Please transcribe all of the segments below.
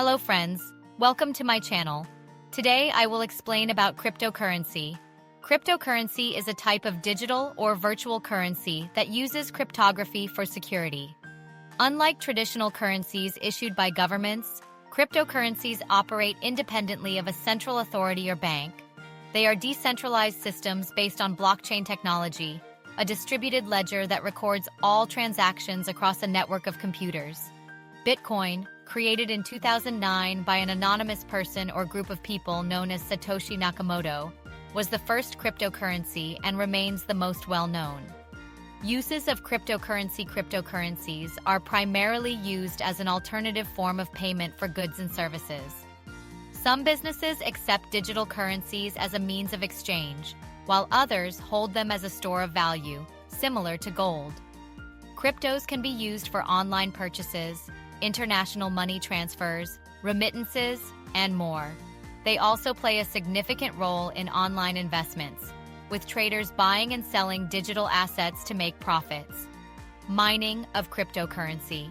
Hello friends, welcome to my channel. Today I will explain about cryptocurrency. Cryptocurrency is a type of digital or virtual currency that uses cryptography for security. Unlike traditional currencies issued by governments, cryptocurrencies operate independently of a central authority or bank. They are decentralized systems based on blockchain technology, a distributed ledger that records all transactions across a network of computers. Bitcoin, created in 2009 by an anonymous person or group of people known as Satoshi Nakamoto, was the first cryptocurrency and remains the most well-known. Uses of cryptocurrencies are primarily used as an alternative form of payment for goods and services. Some businesses accept digital currencies as a means of exchange, while others hold them as a store of value, similar to gold. Cryptos can be used for online purchases, international money transfers, remittances, and more. They also play a significant role in online investments, with traders buying and selling digital assets to make profits. Mining of cryptocurrency.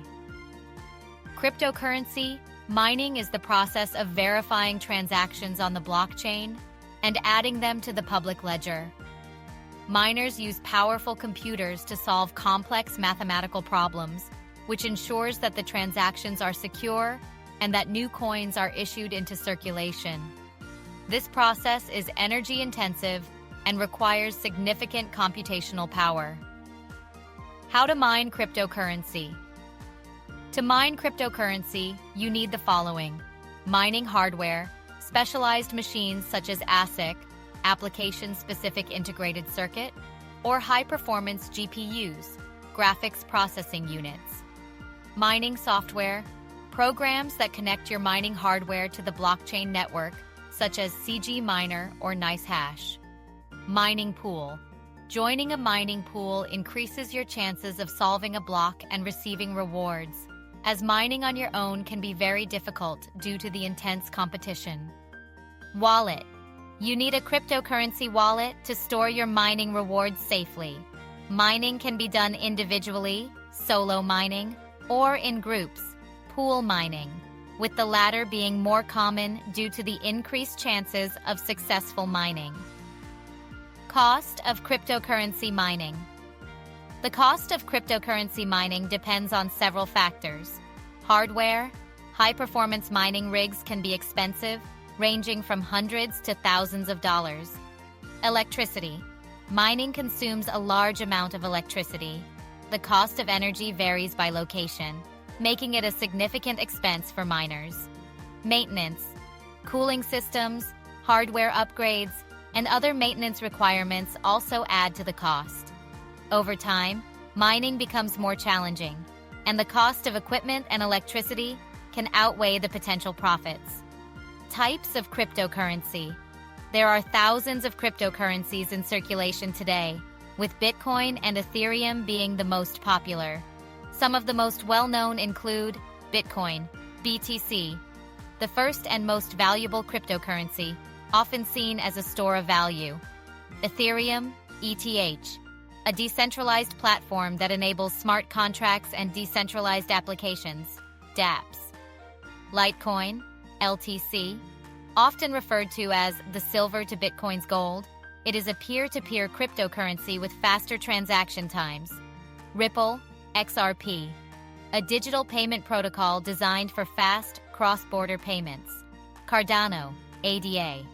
Cryptocurrency mining is the process of verifying transactions on the blockchain and adding them to the public ledger. Miners use powerful computers to solve complex mathematical problems, which ensures that the transactions are secure and that new coins are issued into circulation. This process is energy-intensive and requires significant computational power. How to mine cryptocurrency. To mine cryptocurrency, you need the following: mining hardware, specialized machines such as ASIC, application-specific integrated circuit, or high-performance GPUs, graphics processing units. Mining software, programs that connect your mining hardware to the blockchain network, such as CG Miner or NiceHash. Mining pool. Joining a mining pool increases your chances of solving a block and receiving rewards, as mining on your own can be very difficult due to the intense competition. Wallet. You need a cryptocurrency wallet to store your mining rewards safely. Mining can be done individually, solo mining, or in groups, pool mining, with the latter being more common due to the increased chances of successful mining. Cost of cryptocurrency mining. The cost of cryptocurrency mining depends on several factors. Hardware. High-performance mining rigs can be expensive, ranging from hundreds to thousands of dollars. Electricity. Mining consumes a large amount of electricity. The cost of energy varies by location, making it a significant expense for miners. Maintenance. Cooling systems, hardware upgrades, and other maintenance requirements also add to the cost. Over time, mining becomes more challenging, and the cost of equipment and electricity can outweigh the potential profits. Types of cryptocurrency. There are thousands of cryptocurrencies in circulation today, with Bitcoin and Ethereum being the most popular. Some of the most well-known include Bitcoin, BTC, the first and most valuable cryptocurrency, often seen as a store of value. Ethereum, ETH, a decentralized platform that enables smart contracts and decentralized applications, dApps. Litecoin, LTC, often referred to as the silver to Bitcoin's gold, it is a peer-to-peer cryptocurrency with faster transaction times. Ripple, XRP, a digital payment protocol designed for fast, cross-border payments. Cardano, ADA,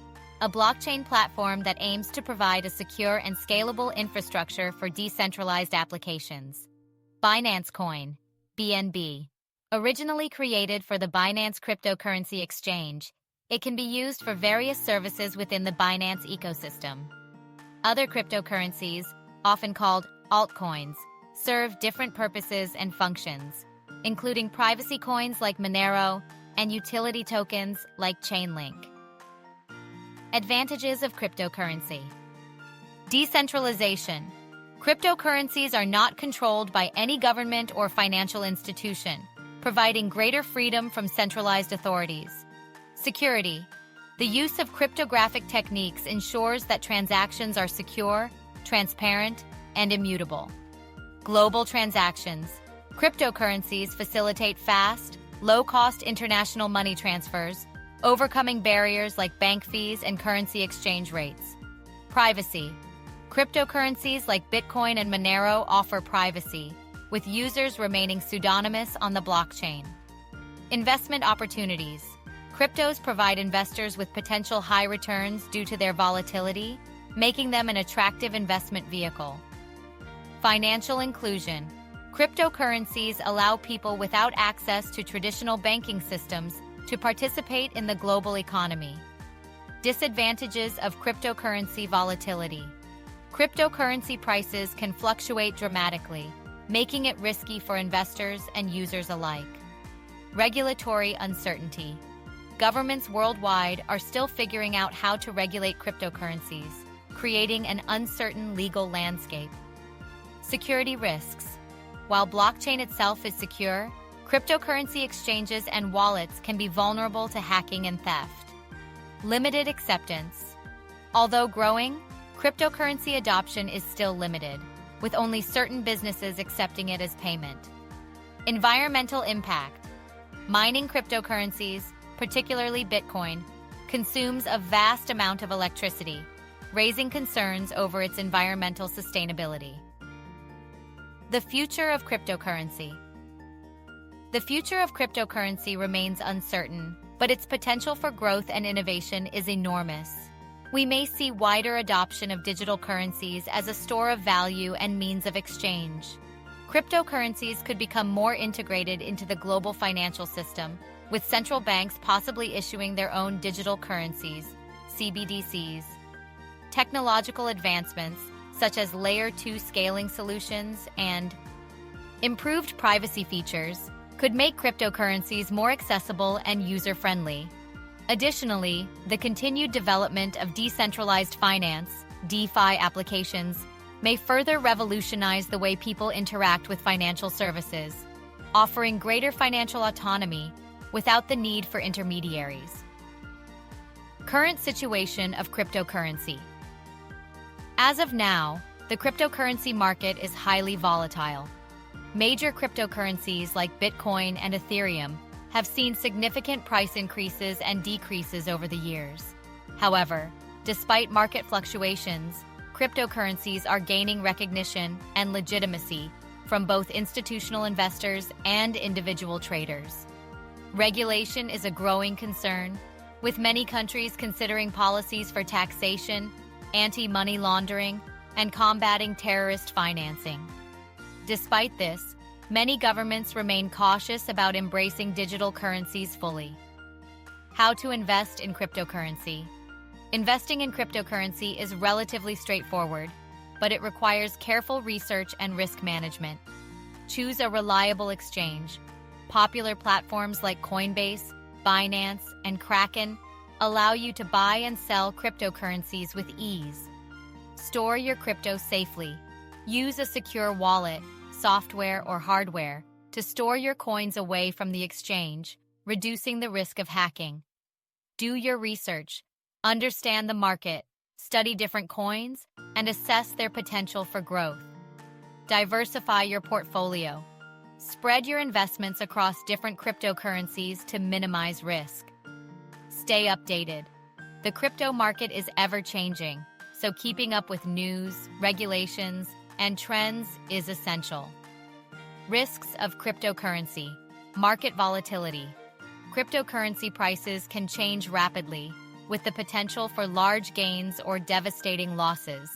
a blockchain platform that aims to provide a secure and scalable infrastructure for decentralized applications. Binance Coin, BNB, originally created for the Binance cryptocurrency exchange, it can be used for various services within the Binance ecosystem. Other cryptocurrencies, often called altcoins, serve different purposes and functions, including privacy coins like Monero and utility tokens like Chainlink. Advantages of cryptocurrency. Decentralization. Cryptocurrencies are not controlled by any government or financial institution, providing greater freedom from centralized authorities. Security. The use of cryptographic techniques ensures that transactions are secure, transparent, and immutable. Global transactions. Cryptocurrencies facilitate fast, low-cost international money transfers, overcoming barriers like bank fees and currency exchange rates. Privacy. Cryptocurrencies like Bitcoin and Monero offer privacy, with users remaining pseudonymous on the blockchain. Investment opportunities. Cryptos provide investors with potential high returns due to their volatility, making them an attractive investment vehicle. Financial inclusion. Cryptocurrencies allow people without access to traditional banking systems to participate in the global economy. Disadvantages of cryptocurrency volatility. Cryptocurrency prices can fluctuate dramatically, making it risky for investors and users alike. Regulatory uncertainty. Governments worldwide are still figuring out how to regulate cryptocurrencies, creating an uncertain legal landscape. Security risks. While blockchain itself is secure, cryptocurrency exchanges and wallets can be vulnerable to hacking and theft. Limited acceptance. Although growing, cryptocurrency adoption is still limited, with only certain businesses accepting it as payment. Environmental impact. Mining cryptocurrencies, particularly Bitcoin, consumes a vast amount of electricity, raising concerns over its environmental sustainability. The future of cryptocurrency. The future of cryptocurrency remains uncertain, but its potential for growth and innovation is enormous. We may see wider adoption of digital currencies as a store of value and means of exchange. Cryptocurrencies could become more integrated into the global financial system, with central banks possibly issuing their own digital currencies, CBDCs. Technological advancements, such as Layer 2 scaling solutions and improved privacy features, could make cryptocurrencies more accessible and user-friendly. Additionally, the continued development of decentralized finance, DeFi applications, may further revolutionize the way people interact with financial services, offering greater financial autonomy without the need for intermediaries. Current situation of cryptocurrency. As of now, the cryptocurrency market is highly volatile. Major cryptocurrencies like Bitcoin and Ethereum have seen significant price increases and decreases over the years. However, despite market fluctuations, cryptocurrencies are gaining recognition and legitimacy from both institutional investors and individual traders. Regulation is a growing concern, with many countries considering policies for taxation, anti-money laundering, and combating terrorist financing. Despite this, many governments remain cautious about embracing digital currencies fully. How to invest in cryptocurrency. Investing in cryptocurrency is relatively straightforward, but it requires careful research and risk management. Choose a reliable exchange. Popular platforms like Coinbase, Binance, and Kraken allow you to buy and sell cryptocurrencies with ease. Store your crypto safely. Use a secure wallet, software, or hardware to store your coins away from the exchange, reducing the risk of hacking. Do your research. Understand the market, study different coins, and assess their potential for growth. Diversify your portfolio. Spread your investments across different cryptocurrencies to minimize risk. Stay updated. The crypto market is ever-changing, so keeping up with news, regulations, and trends is essential. Risks of cryptocurrency. Market volatility. Cryptocurrency prices can change rapidly, with the potential for large gains or devastating losses.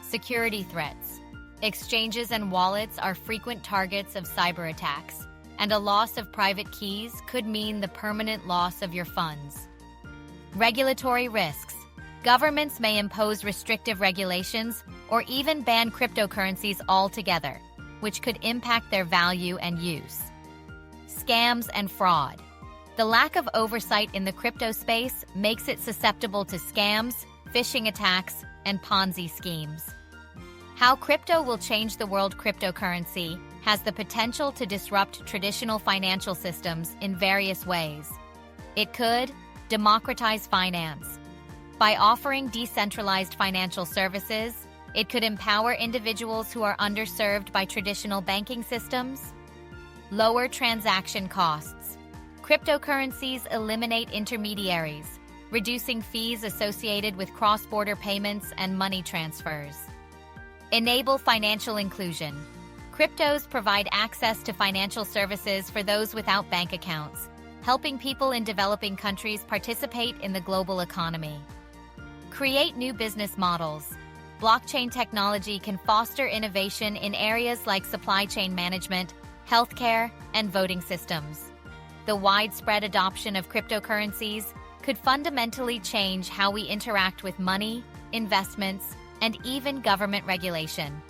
Security threats. Exchanges and wallets are frequent targets of cyber attacks, and a loss of private keys could mean the permanent loss of your funds. Regulatory risks. Governments may impose restrictive regulations or even ban cryptocurrencies altogether, which could impact their value and use. Scams and fraud. The lack of oversight in the crypto space makes it susceptible to scams, phishing attacks, and Ponzi schemes. How crypto will change the world. Cryptocurrency has the potential to disrupt traditional financial systems in various ways. It could democratize finance. By offering decentralized financial services, it could empower individuals who are underserved by traditional banking systems. Lower transaction costs. Cryptocurrencies eliminate intermediaries, reducing fees associated with cross-border payments and money transfers. Enable financial inclusion. Cryptos provide access to financial services for those without bank accounts, helping people in developing countries participate in the global economy. Create new business models. Blockchain technology can foster innovation in areas like supply chain management, healthcare, and voting systems. The widespread adoption of cryptocurrencies could fundamentally change how we interact with money, investments, and even government regulation.